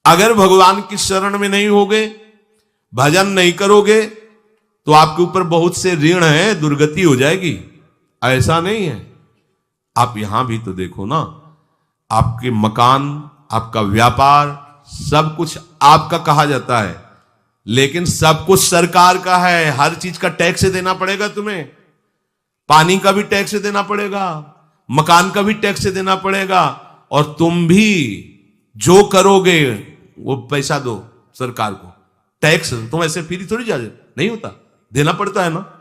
अगर भगवान की शरण में नहीं होगे, भजन नहीं करोगे, तो आपके ऊपर बहुत से ऋण है, दुर्गति हो जाएगी। ऐसा नहीं है। आप यहां भी तो देखो ना, आपके मकान, आपका व्यापार, सब कुछ आपका कहा जाता है, लेकिन सब कुछ सरकार का है। हर चीज का टैक्स देना पड़ेगा तुम्हें। पानी का भी टैक्स देना पड़ेगा, मकान का भी टैक्स देना पड़ेगा, और तुम भी जो करोगे वो पैसा दो सरकार को। टैक्स तुम ऐसे फ्री थोड़ी जा नहीं होता, देना पड़ता है ना।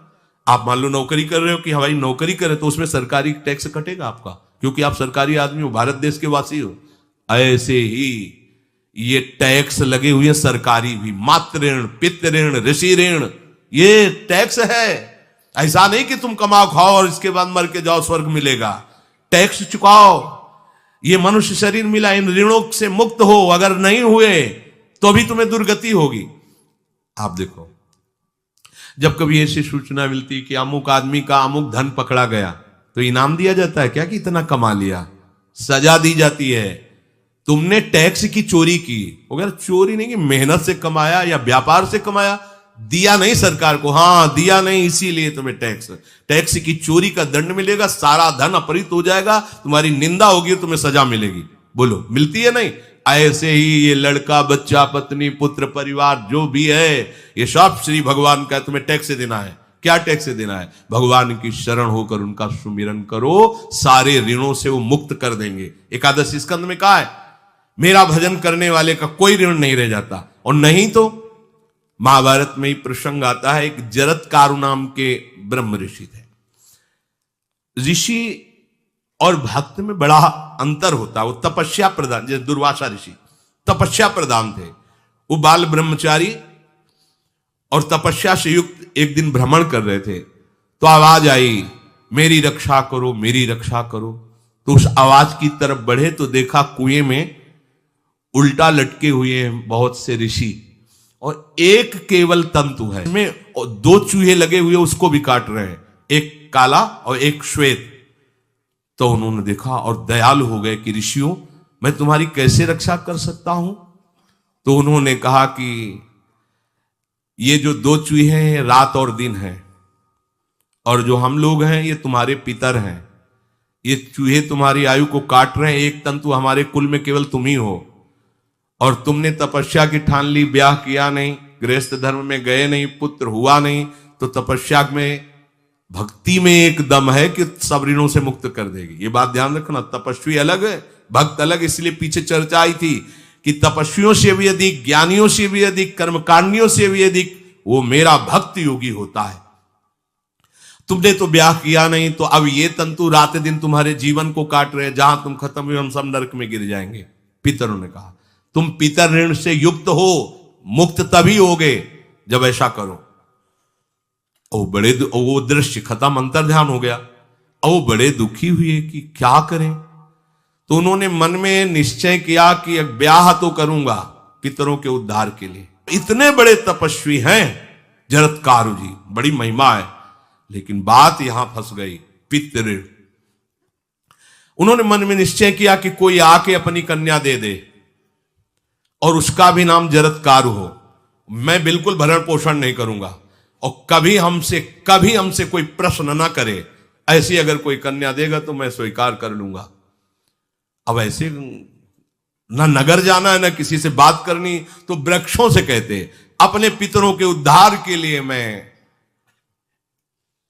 आप मान लो नौकरी कर रहे हो कि हमारी नौकरी करे, तो उसमें सरकारी टैक्स कटेगा आपका, क्योंकि आप सरकारी आदमी हो, भारत देश के वासी हो। ऐसे ही ये टैक्स लगे हुए सरकारी भी, मातृ ऋण, पितृ ऋण, ऋषि ऋण, ये टैक्स है। ऐसा नहीं कि तुम कमाओ खाओ और इसके बाद मर के जाओ स्वर्ग मिलेगा। टैक्स चुकाओ। ये मनुष्य शरीर मिला, इन ऋणों से मुक्त हो। अगर नहीं हुए तो भी तुम्हें दुर्गति होगी। आप देखो, जब कभी ऐसी सूचना मिलती कि अमुक आदमी का अमुक धन पकड़ा गया, तो इनाम दिया जाता है क्या कि इतना कमा लिया? सजा दी जाती है। तुमने टैक्स की चोरी की, अगर चोरी नहीं की, मेहनत से कमाया या व्यापार से कमाया, दिया नहीं सरकार को, हां दिया नहीं, इसीलिए तुम्हें टैक्स की चोरी का दंड मिलेगा। सारा धन अपहृत हो जाएगा, तुम्हारी निंदा होगी, तुम्हें सजा मिलेगी। बोलो मिलती है नहीं? ऐसे ही ये लड़का, बच्चा, पत्नी, पुत्र, परिवार जो भी है, ये सब श्री भगवान का तुम्हें टैक्स देना है। क्या टैक्स देना है? भगवान की शरण होकर उनका सुमिरन करो, सारे ऋणों से वो मुक्त कर देंगे। एकादशी स्कंद में कहा है, मेरा भजन करने वाले का कोई ऋण नहीं रह जाता। और नहीं तो महाभारत में ही प्रसंग आता है, एक जरत्कारु नाम के ब्रह्म ऋषि थे। ऋषि और भक्त में बड़ा अंतर होता है। वो तपस्या प्रधान, जैसे दुर्वासा ऋषि तपस्या प्रधान थे, वो बाल ब्रह्मचारी और तपस्या से युक्त एक दिन भ्रमण कर रहे थे, तो आवाज आई, मेरी रक्षा करो, मेरी रक्षा करो। तो उस आवाज की तरफ बढ़े तो देखा कुएं में उल्टा लटके हुए हैं बहुत से ऋषि, और एक केवल तंतु है, इसमें दो चूहे लगे हुए उसको भी काट रहे हैं, एक काला और एक श्वेत। तो उन्होंने देखा और दयालु हो गए कि ऋषियों, मैं तुम्हारी कैसे रक्षा कर सकता हूं? तो उन्होंने कहा कि ये जो दो चूहे हैं रात और दिन हैं, और जो हम लोग हैं ये तुम्हारे पितर हैं। ये चूहे तुम्हारी आयु को काट रहे हैं, एक तंतु हमारे कुल में केवल तुम ही हो, और तुमने तपस्या की ठान ली, ब्याह किया नहीं, गृहस्थ धर्म में गए नहीं, पुत्र हुआ नहीं, तो तपस्या में, भक्ति में एक दम है कि सब ऋणों से मुक्त कर देगी। ये बात ध्यान रखना। तपस्वी अलग है, भक्त अलग। इसलिए पीछे चर्चा आई थी कि तपस्वियों से भी अधिक, ज्ञानियों से भी अधिक, कर्मकांडियों से भी अधिक वो मेरा भक्त योगी होता है। तुमने तो ब्याह किया नहीं, तो अब ये तंतु रात दिन तुम्हारे जीवन को काट रहे हैं, जहां तुम खत्म हुए हम सब नरक में गिर जाएंगे। पितरों ने कहा, तुम पितर ऋण से युक्त हो, मुक्त तभी होगे जब ऐसा करो। वो दृश्य खत्म, अंतर ध्यान हो गया। वो बड़े दुखी हुए कि क्या करें। तो उन्होंने मन में निश्चय किया कि ब्याह तो करूंगा पितरों के उद्धार के लिए। इतने बड़े तपस्वी हैं जरत्कारु जी, बड़ी महिमा है, लेकिन बात यहां फंस गई, पितृ। उन्होंने मन में निश्चय किया कि कोई आके अपनी कन्या दे दे और उसका भी नाम जरत्कारु हो। मैं बिल्कुल भरण पोषण नहीं करूंगा, और कभी हमसे कोई प्रश्न ना करे। ऐसी अगर कोई कन्या देगा तो मैं स्वीकार कर लूंगा। अब ऐसे ना नगर जाना है, ना किसी से बात करनी, तो वृक्षों से कहते, अपने पितरों के उद्धार के लिए मैं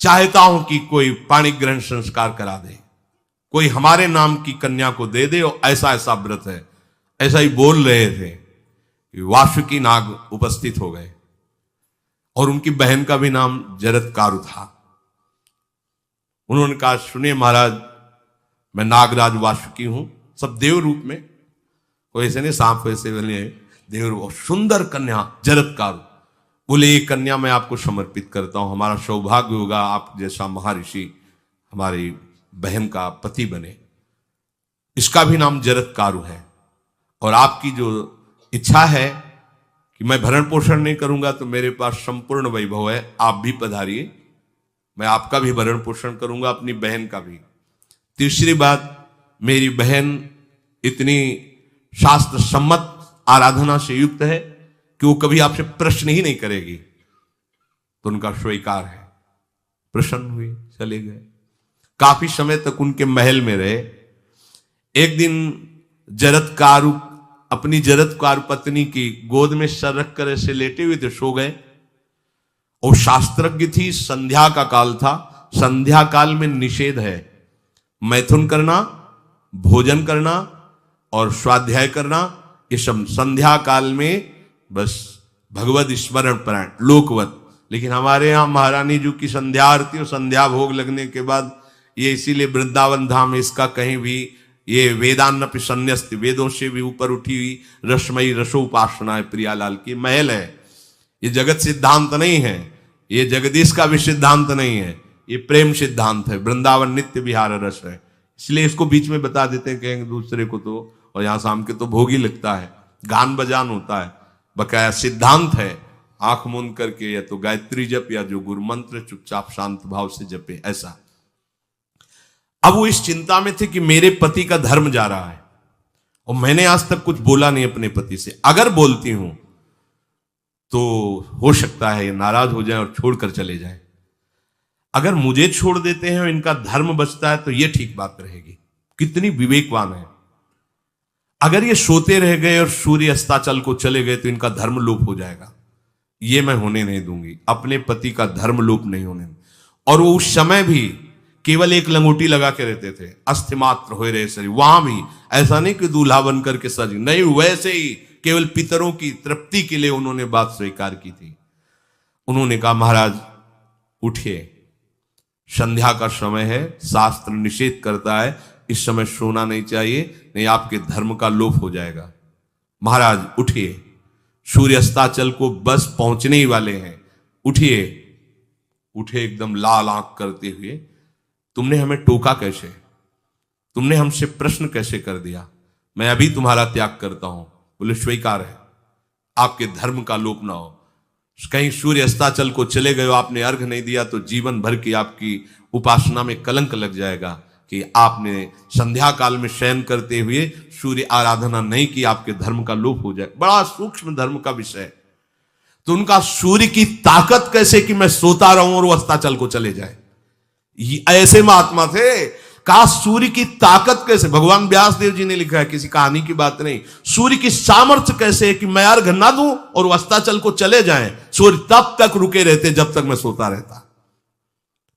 चाहता हूं कि कोई पाणी ग्रहण संस्कार करा दे, कोई हमारे नाम की कन्या को दे दे, और ऐसा ऐसा व्रत है। ऐसा ही बोल रहे थे कि वासुकी नाग उपस्थित हो गए, और उनकी बहन का भी नाम जरत्कारु था। उन्होंने कहा, सुनिए महाराज, मैं नागराज वासुकी हूं, सब देव रूप में, कोई ऐसे नहीं सांप वैसे वाले, देव रूप, और सुंदर कन्या जरत्कारु। बोले, ये कन्या मैं आपको समर्पित करता हूं, हमारा सौभाग्य होगा आप जैसा महर्षि हमारी बहन का पति बने। इसका भी नाम जरत्कारु है, और आपकी जो इच्छा है कि मैं भरण पोषण नहीं करूंगा, तो मेरे पास संपूर्ण वैभव है, आप भी पधारिए, मैं आपका भी भरण पोषण करूंगा, अपनी बहन का भी। तीसरी बात, मेरी बहन इतनी शास्त्र सम्मत आराधना से युक्त है कि वो कभी आपसे प्रश्न ही नहीं करेगी, तो उनका स्वीकार है। प्रसन्न हुए, चले गए। काफी समय तक उनके महल में रहे। एक दिन जरत्कारु अपनी जरत्कारु पत्नी की गोद में सर रख कर ऐसे लेटे हुए थे, सो गए। और शास्त्रज्ञ थी, संध्या का काल था। संध्या काल में निषेध है मैथुन करना, भोजन करना और स्वाध्याय करना। ये सब संध्या काल में बस भगवत स्मरण परायण लोकवत। लेकिन हमारे यहां महारानी जी की संध्या आरती और संध्या भोग लगने के बाद ये, इसीलिए वृंदावन धाम इसका कहीं भी ये वेदान्नपि संन्यस्त, वेदों से भी ऊपर उठी हुई रसमयी रसोपासना है प्रियालाल की महल है। ये जगत सिद्धांत नहीं है, ये जगदीश का भी सिद्धांत नहीं है, ये प्रेम सिद्धांत है। वृंदावन नित्य विहार रस है, इसलिए इसको बीच में बता देते हैं कहेंगे दूसरे को तो। और यहां शाम के तो भोग ही लगता है, गान बजान होता है, बकाया सिद्धांत है। आंख मूंद करके या तो गायत्री जप या जो गुरु मंत्र चुपचाप शांत भाव से जपे, ऐसा। अब वो इस चिंता में थे कि मेरे पति का धर्म जा रहा है और मैंने आज तक कुछ बोला नहीं अपने पति से। अगर बोलती हूं तो हो सकता है ये नाराज हो जाए और छोड़कर चले जाए। अगर मुझे छोड़ देते हैं और इनका धर्म बचता है तो ये ठीक बात रहेगी। कितनी विवेकवान है। अगर ये सोते रह गए और सूर्य अस्ताचल को चले गए तो इनका धर्म लोप हो जाएगा। ये मैं होने नहीं दूंगी, अपने पति का धर्म लोप नहीं होने। और वो उस समय भी केवल एक लंगोटी लगा के रहते थे, अस्थिमात्र हो रहे शरीर। वहां भी ऐसा नहीं कि दूल्हा बन करके सज, नहीं, वैसे ही केवल पितरों की तृप्ति के लिए उन्होंने बात स्वीकार की थी। उन्होंने कहा महाराज उठिए, संध्या का समय है, शास्त्र निषेध करता है इस समय सोना नहीं चाहिए, नहीं आपके धर्म का लोप हो जाएगा। महाराज उठिए, सूर्य अस्ताचल को बस पहुंचने ही वाले हैं, उठिए। उठे एकदम लाल आंख करते हुए, तुमने हमें टोका कैसे, तुमने हमसे प्रश्न कैसे कर दिया, मैं अभी तुम्हारा त्याग करता हूं। बोले स्वीकार है, आपके धर्म का लोप ना हो। कहीं सूर्य अस्ताचल को चले गए, आपने अर्घ नहीं दिया तो जीवन भर की आपकी उपासना में कलंक लग जाएगा कि आपने संध्या काल में शयन करते हुए सूर्य आराधना नहीं की, आपके धर्म का लोप हो जाए। बड़ा सूक्ष्म धर्म का विषय। तो उनका सूर्य की ताकत कैसे कि मैं सोता रहूं और वो अस्ताचल को चले जाए, ऐसे महात्मा थे। का सूर्य की ताकत कैसे, भगवान व्यास देव जी ने लिखा है, किसी कहानी की बात नहीं। सूर्य की सामर्थ्य कैसे कि मैं अर्घ ना दूं और अस्ताचल को चले जाएं, सूर्य तब तक रुके रहते जब तक मैं सोता रहता।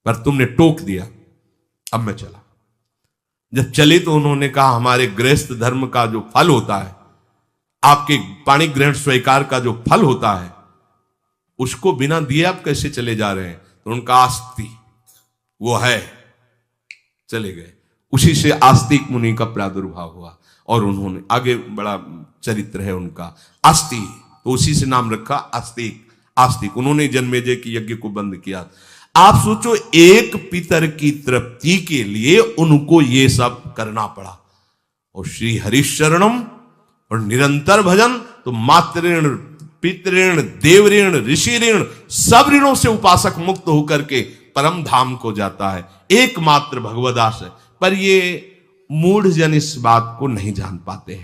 पर तुमने टोक दिया, अब मैं चला। जब चले तो उन्होंने कहा हमारे गृहस्थ धर्म का जो फल होता है, आपके पाणी ग्रहण स्वीकार का जो फल होता है, उसको बिना दिए आप कैसे चले जा रहे हैं। तो उनका आस्ति वो है, चले गए। उसी से आस्तिक मुनि का प्रादुर्भाव हुआ और उन्होंने आगे बड़ा चरित्र है उनका, आस्ति, तो उसी से नाम रखा आस्तिक। आस्तिक उन्होंने जन्मेजय की यज्ञ को बंद किया। आप सोचो, एक पितर की तृप्ति के लिए उनको ये सब करना पड़ा। और श्री हरिशरणम और निरंतर भजन, तो मातृण पितृण देवऋण ऋषि ऋण सब ऋणों से उपासक मुक्त होकर के परम धाम को जाता है। एकमात्र भगवदास है। पर ये मूढ़ जन इस बात को नहीं जान पाते हैं।